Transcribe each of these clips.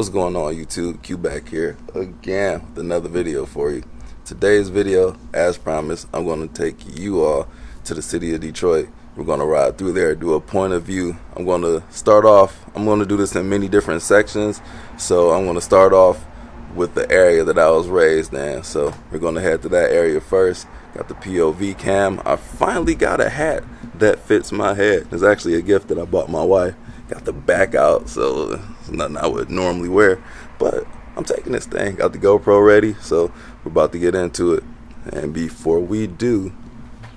What's going on, YouTube? Q back here again with another video for you. Today's video, as promised, I'm going to take you all to the city of Detroit. We're going to ride through there, do a point of view. I'm going to start off, I'm going to do this in many different sections. So I'm going to start off with the area that I was raised in. So we're going to head to that area first. Got the POV cam. I finally got a hat that fits my head. It's actually a gift that I bought my wife. Got the back out, so it's nothing I would normally wear, but I'm taking this thing. Got the GoPro ready, so we're about to get into it. And before we do,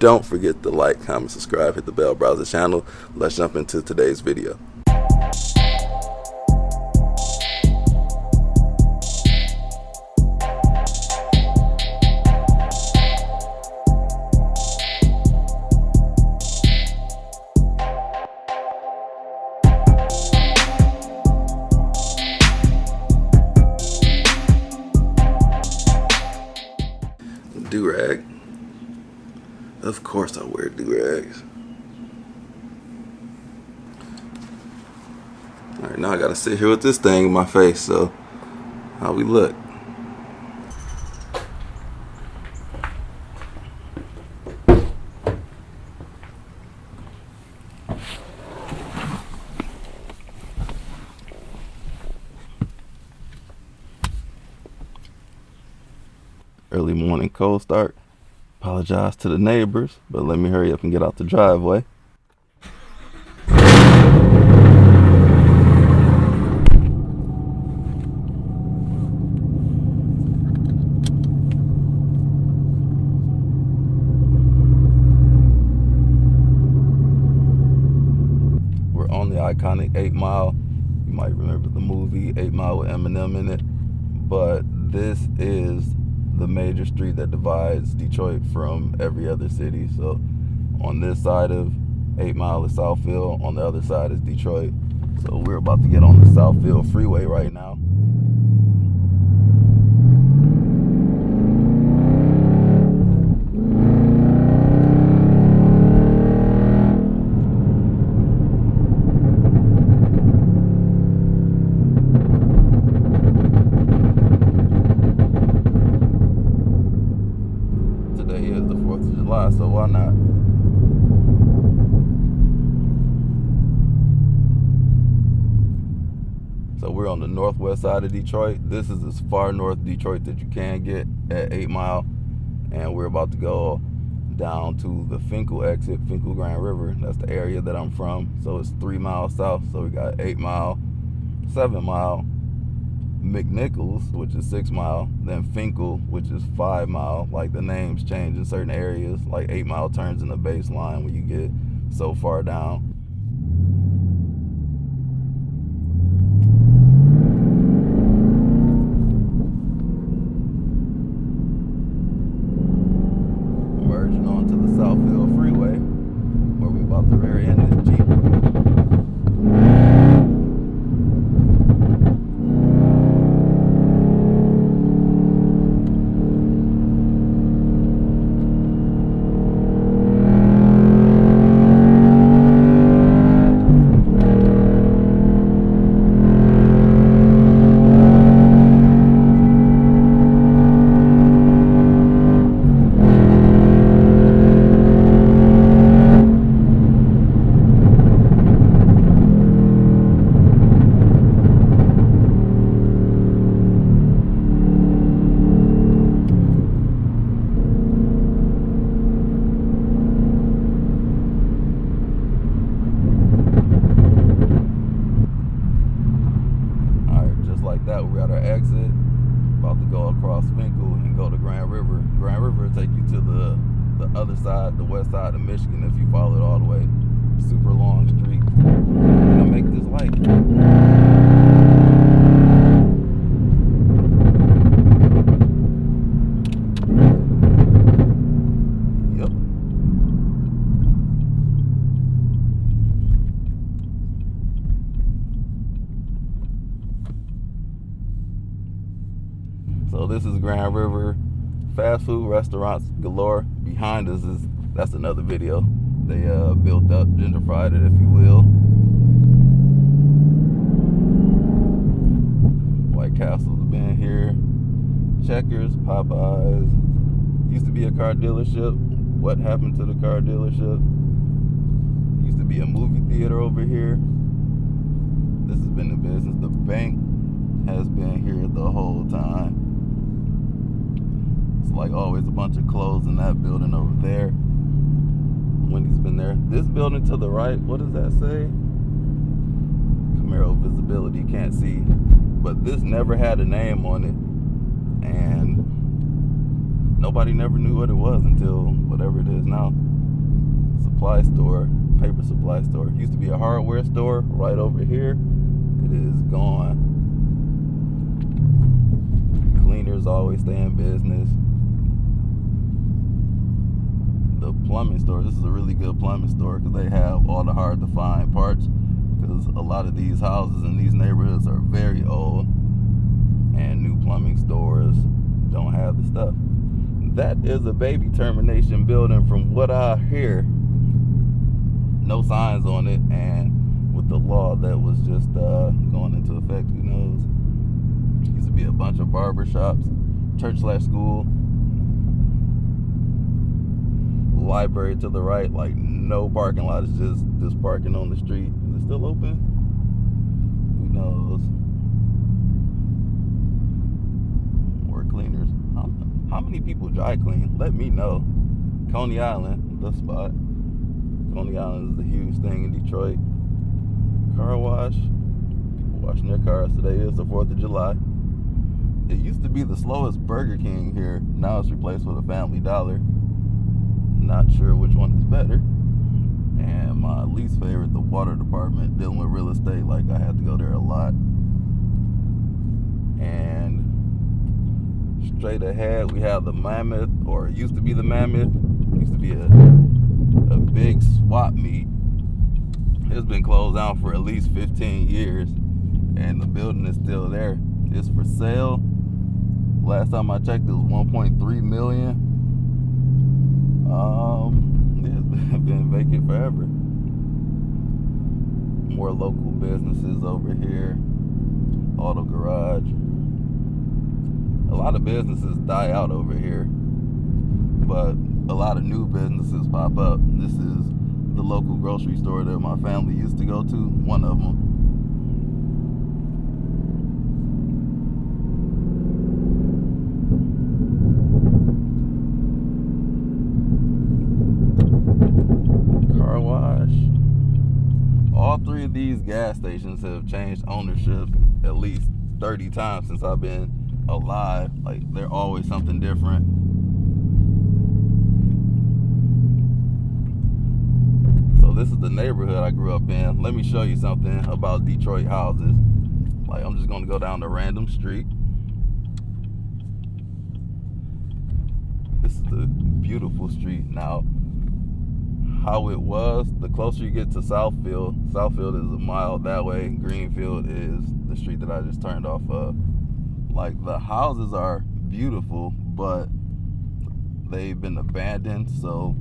don't forget to like, comment, subscribe, hit the bell, browse the channel. Let's jump into today's video. Do-rag. Of course I wear do-rags. Alright, now I gotta sit here with this thing in my face, so how we look. Early morning cold start. Apologize to the neighbors, but let me hurry up and get out the driveway. We're on the iconic 8 Mile. You might remember the movie 8 Mile with Eminem in it, but this is the major street that divides Detroit from every other city. So on this side of 8 Mile is Southfield, on the other side is Detroit. So we're about to get on the Southfield freeway right now. So why not? So we're on the northwest side of Detroit. This is as far north Detroit that you can get at 8 Mile. And we're about to go down to the Finkel exit, Finkel Grand River. That's the area that I'm from. So it's 3 miles south. So we got 8 Mile, 7 Mile, McNichols, which is 6 Mile, then Finkel, which is 5 Mile. Like the names change in certain areas, like 8 Mile turns in the baseline when you get so far down. Merging onto the Southfield Freeway, where we about to rear end this Jeep. That we're at our exit, about to go across Finkel and go to Grand River. Grand River will take you to the other side, the west side of Michigan, if you follow it all the way. Super long street. I'm gonna make this light. So this is Grand River. Fast food restaurants galore. Behind us that's another video. They built up, gentrified it, if you will. Checkers, Popeyes. Used to be a car dealership. What happened to the car dealership? Used to be a movie theater over here. This has been the business. The bank has been here the whole time. It's like always a bunch of clothes in that building over there. Wendy's been there. This building to the right, what does that say? Camaro visibility, can't see. But this never had a name on it. And nobody never knew what it was until whatever it is now. Supply store, paper supply store. Used to be a hardware store right over here. It is gone. Cleaners always stay in business. The plumbing store, this is a really good plumbing store because they have all the hard to find parts, because a lot of these houses in these neighborhoods are very old and new plumbing stores don't have the stuff. That is a baby termination building from what I hear. No signs on it, and with the law that was just going into effect, who knows. Used to be a bunch of barber shops, church/school, library to the right, like no parking lot. It's just this parking on the street. Is it still open? Who knows? More cleaners. How many people dry clean? Let me know. Coney Island, the spot. Coney Island is a huge thing in Detroit. Car wash. People washing their cars. Today is the 4th of July. It used to be the slowest Burger King here. Now it's replaced with a Family Dollar. Not sure which one is better. And my least favorite, the water department. Dealing with real estate, like I had to go there a lot. And straight ahead we have the Mammoth, or it used to be the Mammoth. It used to be a big swap meet. It's been closed down for at least 15 years, and the building is still there. It's for sale. Last time I checked, it was 1.3 million. It's been vacant forever. More local businesses over here. Auto garage. A lot of businesses die out over here, but a lot of new businesses pop up. This is the local grocery store that my family used to go to, one of them. Car wash. All three of these gas stations have changed ownership at least 30 times since I've been alive. Like, they're always something different. So this is the neighborhood I grew up in. Let me show you something about Detroit houses. Like, I'm just gonna go down a random street. This is a beautiful street. Now, how it was, the closer you get to Southfield is a mile that way. Greenfield is the street that I just turned off of. Like, the houses are beautiful, but they've been abandoned, so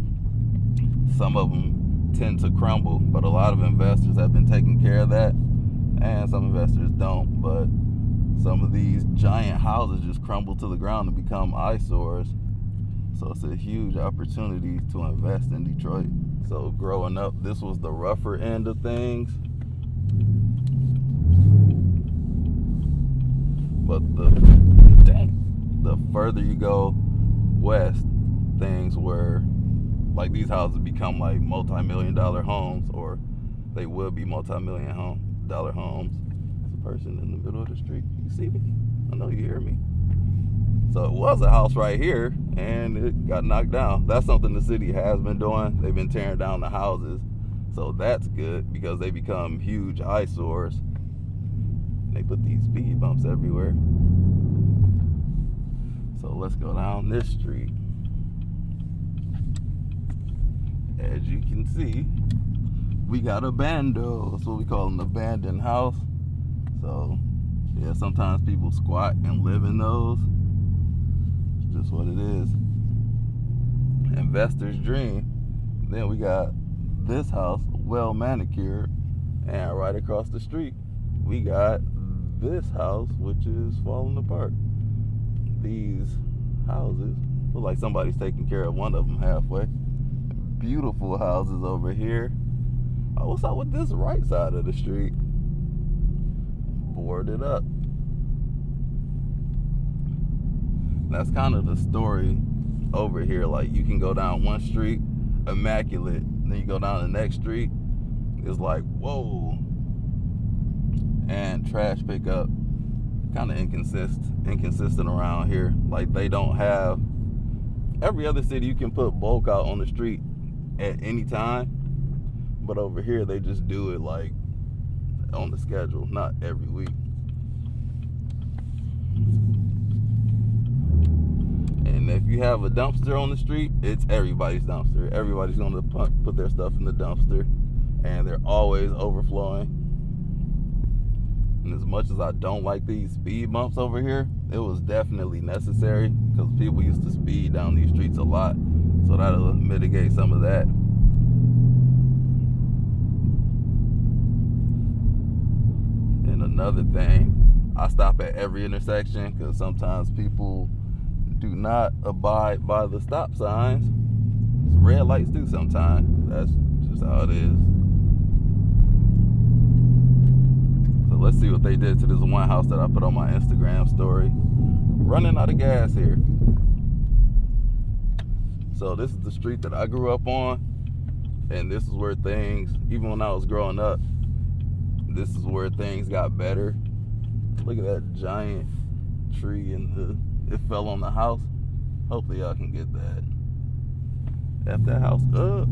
some of them tend to crumble. But a lot of investors have been taking care of that, and some investors don't. But some of these giant houses just crumble to the ground and become eyesores. So it's a huge opportunity to invest in Detroit. So growing up, this was the rougher end of things. But the further you go west, things were like, these houses become like multi-million-dollar homes, or they will be multi-million-dollar homes. There's a person in the middle of the street. You see me? I know you hear me. So it was a house right here, and it got knocked down. That's something the city has been doing. They've been tearing down the houses. So that's good, because they become huge eyesores. They put these speed bumps everywhere. So let's go down this street. As you can see, we got a bando. That's what we call an abandoned house. So yeah, sometimes people squat and live in those. It's just what it is. Investor's dream. Then we got this house, well manicured, and right across the street we got this house, which is falling apart. these houses. Look like somebody's taking care of one of them halfway. Beautiful houses over here. Oh, what's up with this right side of the street? Boarded up. That's kind of the story over here. Like, you can go down one street, immaculate, then you go down the next street, it's like, whoa. And trash pickup, kind of inconsistent around here. Like, they don't have, every other city you can put bulk out on the street at any time, but over here they just do it like on the schedule, not every week. And if you have a dumpster on the street, it's everybody's dumpster. Everybody's going to put their stuff in the dumpster, and they're always overflowing. And as much as I don't like these speed bumps over here, it was definitely necessary because people used to speed down these streets a lot. So that'll mitigate some of that. And another thing, I stop at every intersection because sometimes people do not abide by the stop signs. Red lights do sometimes. That's just how it is. So let's see what they did to this one house that I put on my Instagram story. Running out of gas here. So this is the street that I grew up on, and this is where things, even when I was growing up, this is where things got better. Look at that giant tree and it fell on the house. Hopefully y'all can get that. F that house up.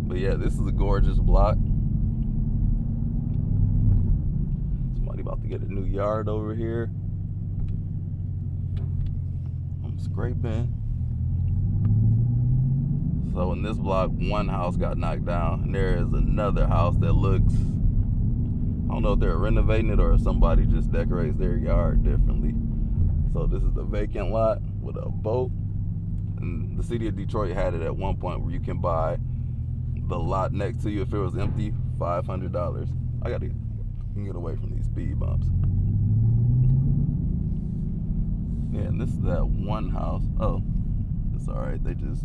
But yeah, this is a gorgeous block. Somebody about to get a new yard over here. I'm scraping. So in this block, one house got knocked down, and there is another house that looks, I don't know if they're renovating it or if somebody just decorates their yard differently. So this is the vacant lot with a boat. And the city of Detroit had it at one point where you can buy the lot next to you if it was empty, $500. I gotta get away from these speed bumps. Yeah, and this is that one house. Oh, it's all right. They just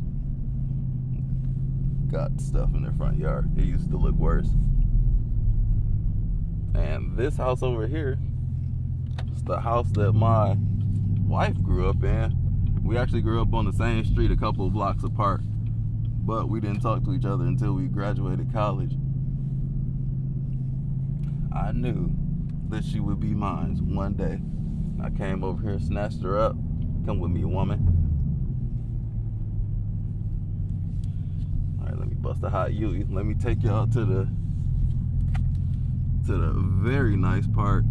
got stuff in their front yard. It used to look worse. And this house over here is the house that my wife grew up in. We actually grew up on the same street a couple of blocks apart, but we didn't talk to each other until we graduated college. I knew that she would be mine one day. I came over here, snatched her up. Come with me, woman. All right, let me bust a hot U. Let me take y'all to the very nice part.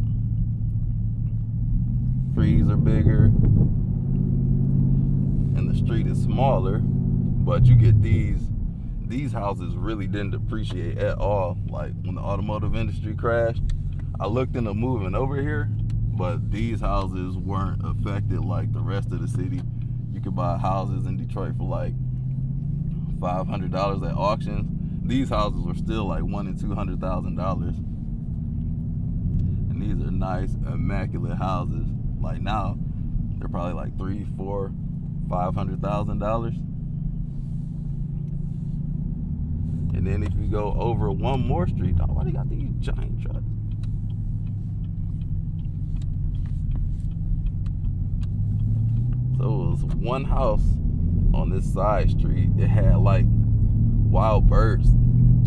Trees are bigger and the street is smaller, but you get these houses really didn't depreciate at all. Like when the automotive industry crashed, I looked into moving over here, but these houses weren't affected like the rest of the city. You could buy houses in Detroit for like $500 at auctions. These houses were still like $100,000 and $200,000. And these are nice, immaculate houses. Like now, they're probably like $300,000, $400,000, $500,000. And then if you go over one more street, oh, why they got these giant trucks? So it was one house on this side street. It had like wild birds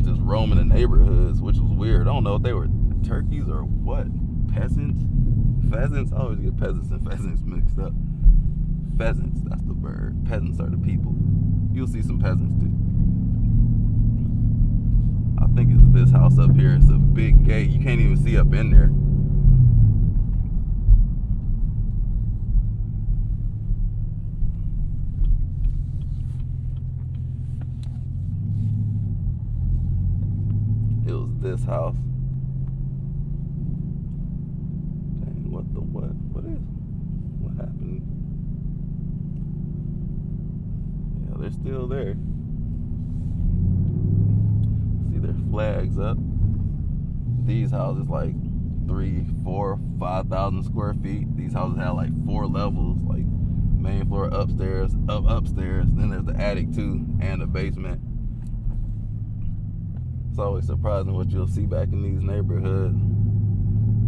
just roaming the neighborhoods, which was weird. I don't know if they were turkeys or what. Peasants? Pheasants? I always get peasants and pheasants mixed up. Pheasants, that's the bird. Peasants are the people. You'll see some peasants too. I think it's this house up here. It's a big gate. You can't even see up in there. It was this house. Dang, what the what? What is? What happened? Yeah, they're still there. See their flags up. These houses, like 3, 4, 5,000 square feet. These houses had like 4 levels, like main floor, upstairs, upstairs. Then there's the attic too, and the basement. It's always surprising what you'll see back in these neighborhoods.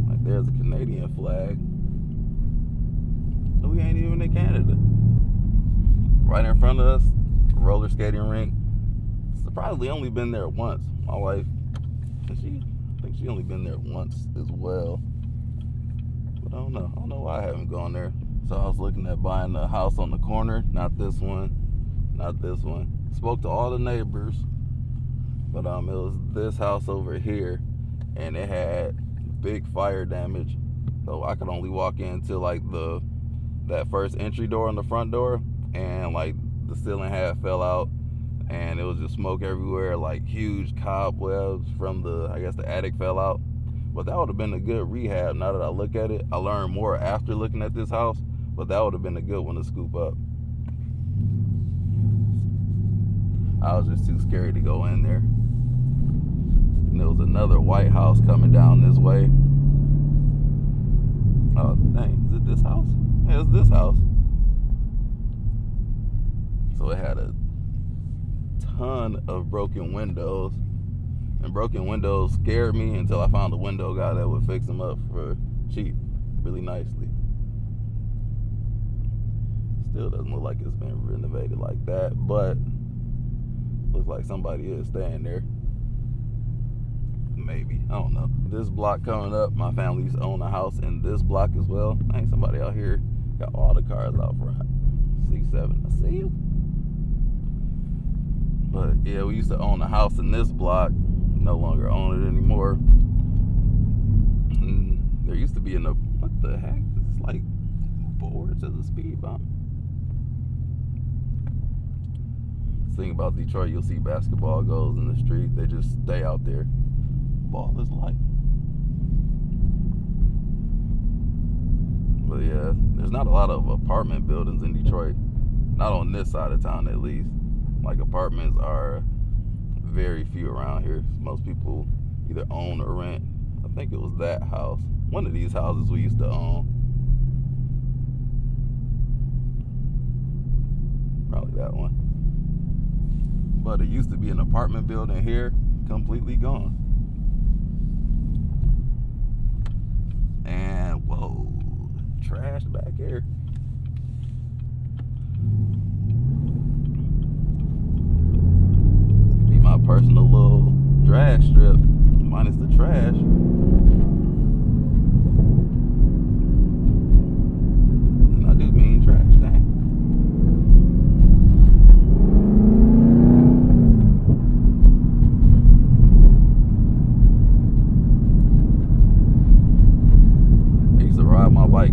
Like there's a Canadian flag. We ain't even in Canada. Right in front of us, roller skating rink. Surprisingly only been there once. My wife, I think she only been there once as well. But I don't know why I haven't gone there. So I was looking at buying a house on the corner. Not this one. Spoke to all the neighbors. But it was this house over here, and it had big fire damage. So I could only walk into like that first entry door and the front door, and like the ceiling half fell out, and it was just smoke everywhere, like huge cobwebs from the attic fell out. But that would have been a good rehab. Now that I look at it, I learned more after looking at this house, but that would have been a good one to scoop up. I was just too scared to go in there. And there was another white house coming down this way. Oh dang, is it this house? Yeah, it's this house. So it had a ton of broken windows. And broken windows scared me until I found a window guy that would fix them up for cheap, really nicely. Still doesn't look like it's been renovated like that, but looks like somebody is staying there. Maybe, I don't know. This block coming up, my family used to own a house in this block as well. Ain't somebody out here got all the cars out front. C7, I see you. But yeah, we used to own a house in this block. No longer own it anymore. And there used to be what the heck? It's like boards as a speed bump. Thing about Detroit, you'll see basketball goals in the street. They just stay out there. Ball is light. But yeah, there's not a lot of apartment buildings in Detroit. Not on this side of town, at least. Like, apartments are very few around here. Most people either own or rent. I think it was that house. One of these houses we used to own. Probably that one. But it used to be an apartment building here, completely gone. And whoa, trash back here. This could be my personal little drag strip, minus the trash. And I do mean trash, dang.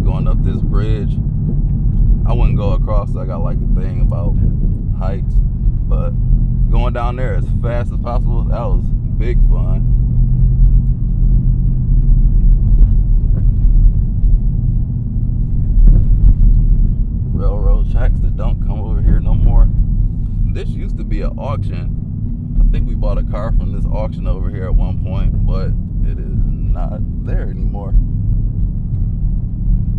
Going up this bridge, I wouldn't go across. I got like a thing about heights, but going down there as fast as possible, that was big fun. Railroad tracks that don't come over here no more. This used to be an auction. I think we bought a car from this auction over here at one point, but it is not there anymore.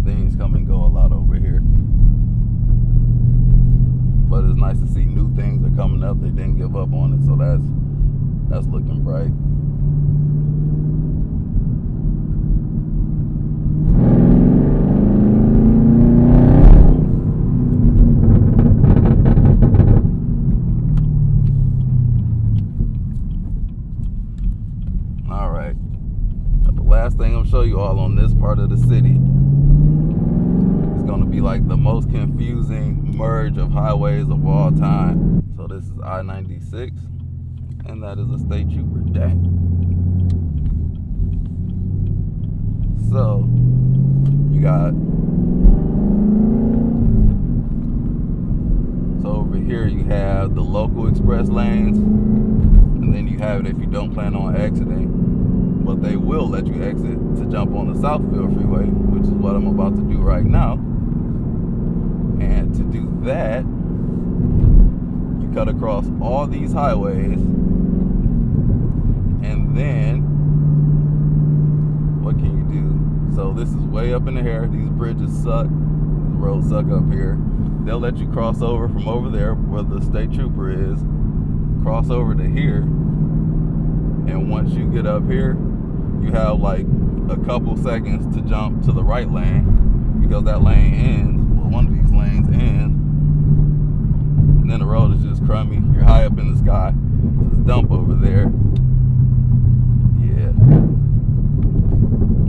Things come and go a lot over here, but it's nice to see new things are coming up. They didn't give up on it, so that's looking bright. All right, the last thing I'll show you all on this part of the city. Going to be like the most confusing merge of highways of all time. So this is I-96, and that is a state trooper. Dang. So you got, over here you have the local express lanes, and then you have it if you don't plan on exiting. But they will let you exit to jump on the Southfield Freeway, which is what I'm about to do right now. And to do that, you cut across all these highways, and then what can you do? this is way up in the air. These bridges suck. The roads suck up here. They'll let you cross over from over there where the state trooper is, cross over to here, and once you get up here, you have like a couple seconds to jump to the right lane, because that lane ends, well, one of these lanes ends, and then the road is just crummy. You're high up in the sky. There's a dump over there. Yeah.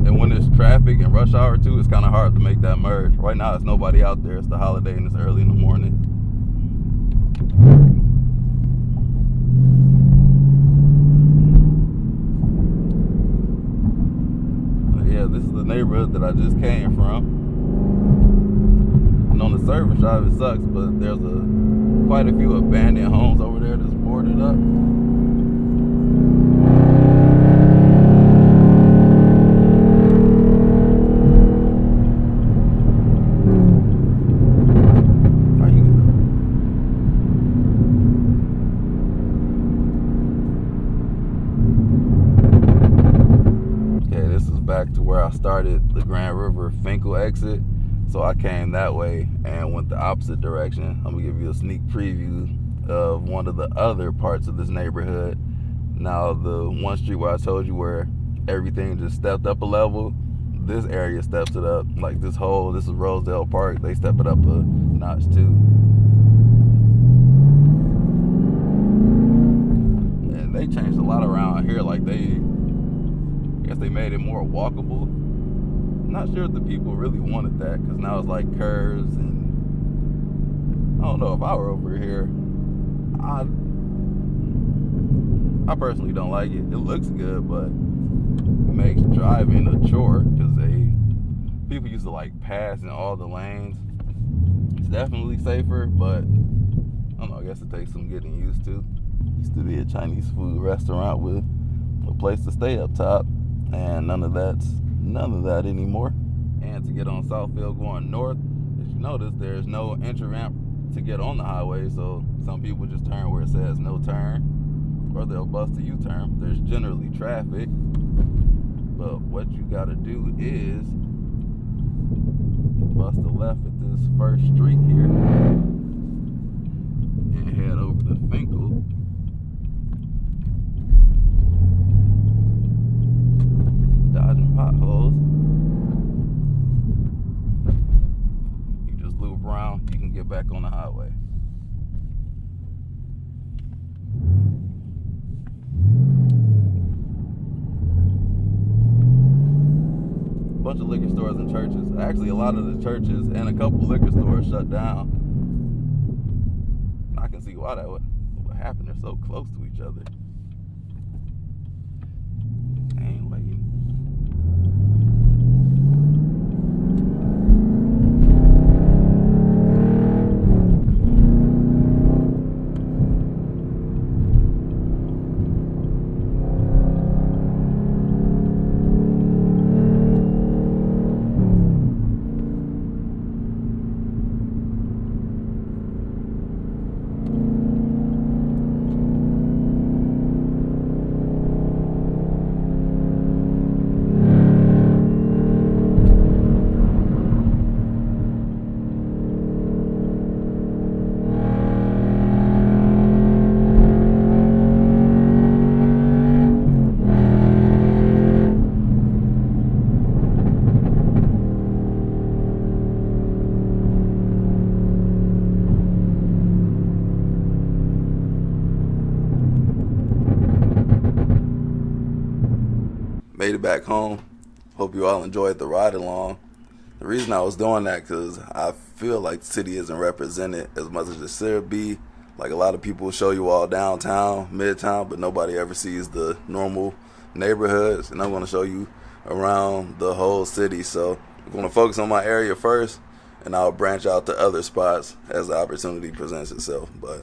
And when there's traffic and rush hour too, it's kind of hard to make that merge. Right now, there's nobody out there. It's the holiday and it's early in the morning. Yeah, this is the neighborhood that I just came from. And on the surface drive, it sucks, but there's quite a few abandoned homes over there that's boarded up. Back to where I started, the Grand River Finkel exit. So I came that way and went the opposite direction. I'm gonna give you a sneak preview of one of the other parts of this neighborhood. Now, the one street where I told you where everything just stepped up a level, this area steps it up. Like this is Rosedale Park. They step it up a notch too. And they changed a lot around here. Like I guess they made it more walkable. I'm not sure if the people really wanted that, because now it's like curves, and I don't know, if I were over here, I personally don't like it. It looks good, but it makes driving a chore, because people used to like pass in all the lanes. It's definitely safer, but I don't know, I guess it takes some getting used to. Used to be a Chinese food restaurant with a place to stay up top. And none of that anymore. And to get on Southfield going north, as you notice, there's no entry ramp to get on the highway, so some people just turn where it says no turn, or they'll bust a U-turn. There's generally traffic, but what you gotta do is bust a left at this first street here and head over to Finkel. Dodging potholes. You just loop around, you can get back on the highway. Bunch of liquor stores and churches. Actually, a lot of the churches and a couple liquor stores shut down. I can see why that would happen. They're so close to each other. Ain't waiting. Made it back home. Hope you all enjoyed the ride along. The reason I was doing that, because I feel like the city isn't represented as much as it should be. Like, a lot of people show you all downtown, midtown, but nobody ever sees the normal neighborhoods. And I'm going to show you around the whole city. So I'm going to focus on my area first, and I'll branch out to other spots as the opportunity presents itself. But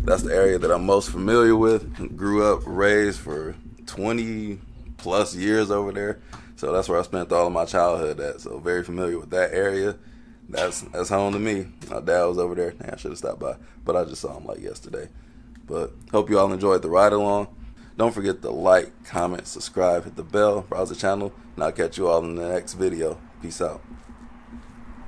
that's the area that I'm most familiar with. Grew up, raised for 20 plus years over there, so that's where I spent all of my childhood at. So very familiar with that area. That's home to me. My dad was over there. Dang, I should have stopped by, but I just saw him like yesterday. But hope you all enjoyed the ride along. Don't forget to like, comment, subscribe, hit the bell, browse the channel, and I'll catch you all in the next video. Peace out.